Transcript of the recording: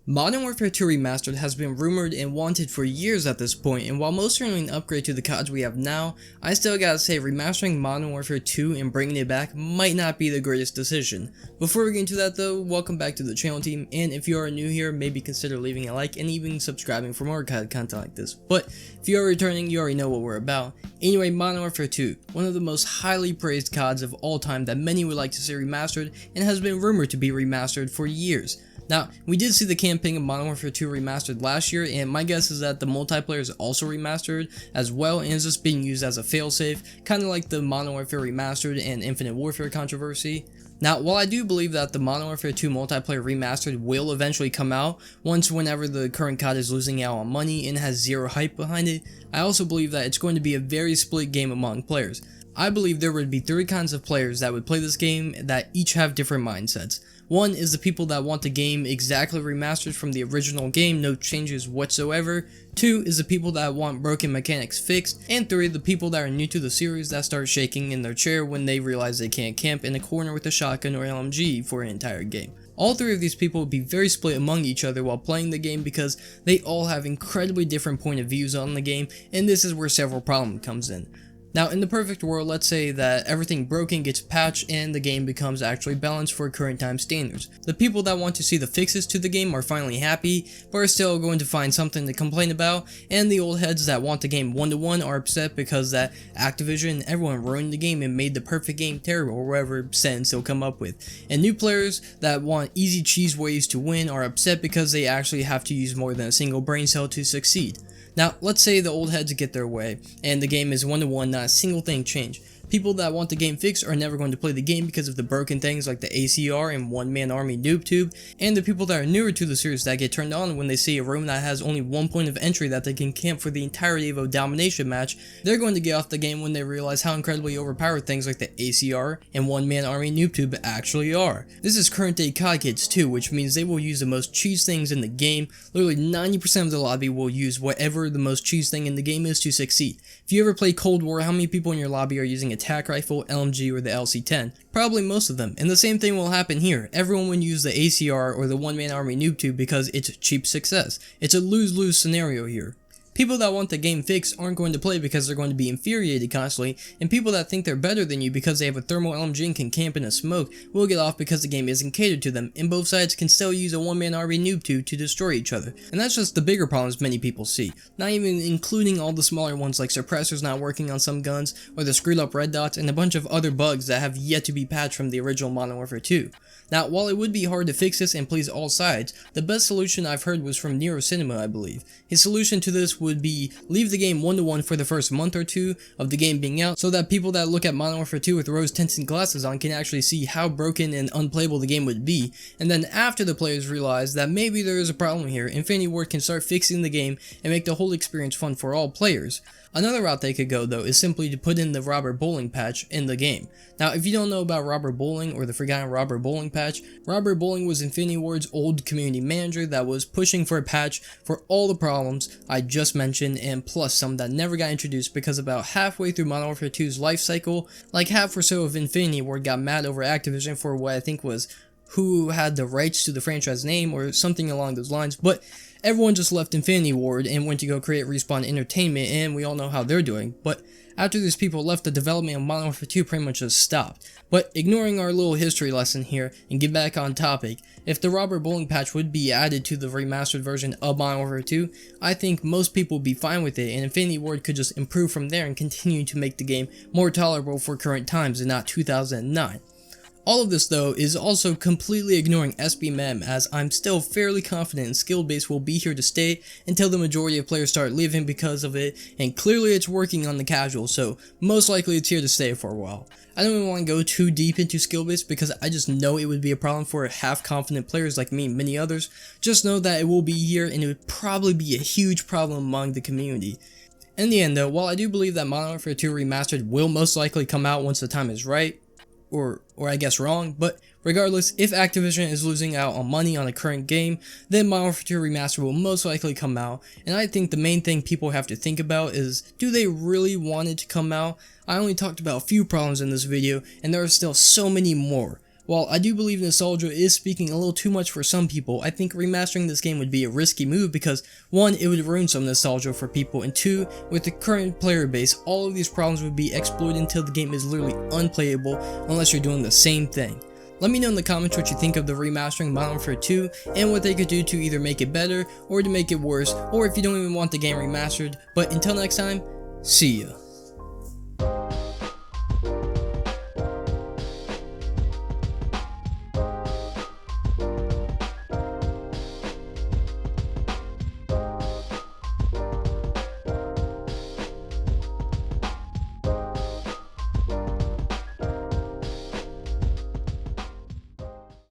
Modern Warfare 2 Remastered has been rumored and wanted for years at this point, and while most certainly an upgrade to the CODs we have now, I still gotta say remastering Modern Warfare 2 and bringing it back might not be the greatest decision. Before we get into that though, welcome back to the channel team, and if you are new here, maybe consider leaving a like and even subscribing for more COD content like this. But if you are returning, you already know what we're about. Anyway, Modern Warfare 2, one of the most highly praised CODs of all time that many would like to see remastered, and has been rumored to be remastered for years. Now, we did see the campaign of Modern Warfare 2 remastered last year, and my guess is that the multiplayer is also remastered as well and is just being used as a failsafe, kind of like the Modern Warfare Remastered and Infinite Warfare controversy. Now, while I do believe that the Modern Warfare 2 multiplayer remastered will eventually come out whenever the current COD is losing out on money and has zero hype behind it, I also believe that it's going to be a very split game among players. I believe there would be three kinds of players that would play this game that each have different mindsets. One is the people that want the game exactly remastered from the original game, no changes whatsoever. Two is the people that want broken mechanics fixed. And three, the people that are new to the series that start shaking in their chair when they realize they can't camp in a corner with a shotgun or LMG for an entire game. All three of these people would be very split among each other while playing the game because they all have incredibly different point of views on the game, and this is where several problems comes in. Now, in the perfect world, let's say that everything broken gets patched and the game becomes actually balanced for current time standards. The people that want to see the fixes to the game are finally happy, but are still going to find something to complain about, and the old heads that want the game 1-to-1 are upset because that Activision and everyone ruined the game and made the perfect game terrible, or whatever sentence they'll come up with. And new players that want easy cheese ways to win are upset because they actually have to use more than a single brain cell to succeed. Now, let's say the old heads get their way, and the game is 1-to-1, not a single thing changed. People that want the game fixed are never going to play the game because of the broken things like the ACR and one-man army noob tube, and the people that are newer to the series that get turned on when they see a room that has only one point of entry that they can camp for the entirety of a domination match, they're going to get off the game when they realize how incredibly overpowered things like the ACR and one-man army noob tube actually are. This is current day COD kids too, which means they will use the most cheese things in the game. Literally 90% of the lobby will use whatever the most cheese thing in the game is to succeed. If you ever play Cold War, how many people in your lobby are using attack rifle, LMG, or the LC-10? Probably most of them, and the same thing will happen here. Everyone will use the ACR or the one-man army noob tube because it's cheap success. It's a lose-lose scenario here. People that want the game fixed aren't going to play because they're going to be infuriated constantly, and people that think they're better than you because they have a thermal LMG and can camp in a smoke will get off because the game isn't catered to them, and both sides can still use a one-man army noob tube to destroy each other. And that's just the bigger problems many people see, not even including all the smaller ones like suppressors not working on some guns, or the screwed up red dots, and a bunch of other bugs that have yet to be patched from the original Modern Warfare 2. Now, while it would be hard to fix this and please all sides, the best solution I've heard was from Nero Cinema, I believe. His solution to this would be leave the game 1-to-1 for the first month or two of the game being out so that people that look at Modern Warfare 2 with rose-tinted glasses on can actually see how broken and unplayable the game would be, and then after the players realize that maybe there is a problem here, Infinity Ward can start fixing the game and make the whole experience fun for all players. Another route they could go though is simply to put in the Robert Bowling patch in the game. Now, if you don't know about Robert Bowling or the forgotten Robert Bowling patch, Robert Bowling was Infinity Ward's old community manager that was pushing for a patch for all the problems I just mentioned and plus some that never got introduced because about halfway through Modern Warfare 2's life cycle, like half or so of Infinity Ward got mad over Activision for what I think was who had the rights to the franchise name or something along those lines, but everyone just left Infinity Ward and went to go create Respawn Entertainment, and we all know how they're doing. But after these people left, the development of Modern Warfare 2 pretty much just stopped. But ignoring our little history lesson here and get back on topic, if the Robert Bowling patch would be added to the remastered version of Modern Warfare 2, I think most people would be fine with it, and Infinity Ward could just improve from there and continue to make the game more tolerable for current times and not 2009. All of this though is also completely ignoring SBMM, as I'm still fairly confident skill base will be here to stay until the majority of players start leaving because of it, and clearly it's working on the casual, so most likely it's here to stay for a while. I don't even want to go too deep into skill base because I just know it would be a problem for half confident players like me and many others. Just know that it will be here and it would probably be a huge problem among the community. In the end though, while I do believe that Modern Warfare 2 Remastered will most likely come out once the time is right, or I guess wrong, but regardless, if Activision is losing out on money on the current game, then Modern Warfare 2 Remastered will most likely come out, and I think the main thing people have to think about is, do they really want it to come out? I only talked about a few problems in this video, and there are still so many more. While I do believe nostalgia is speaking a little too much for some people, I think remastering this game would be a risky move because 1, it would ruin some nostalgia for people, and 2, with the current player base, all of these problems would be exploited until the game is literally unplayable unless you're doing the same thing. Let me know in the comments what you think of the remastering Modern Warfare 2 and what they could do to either make it better or to make it worse, or if you don't even want the game remastered. But until next time, see ya.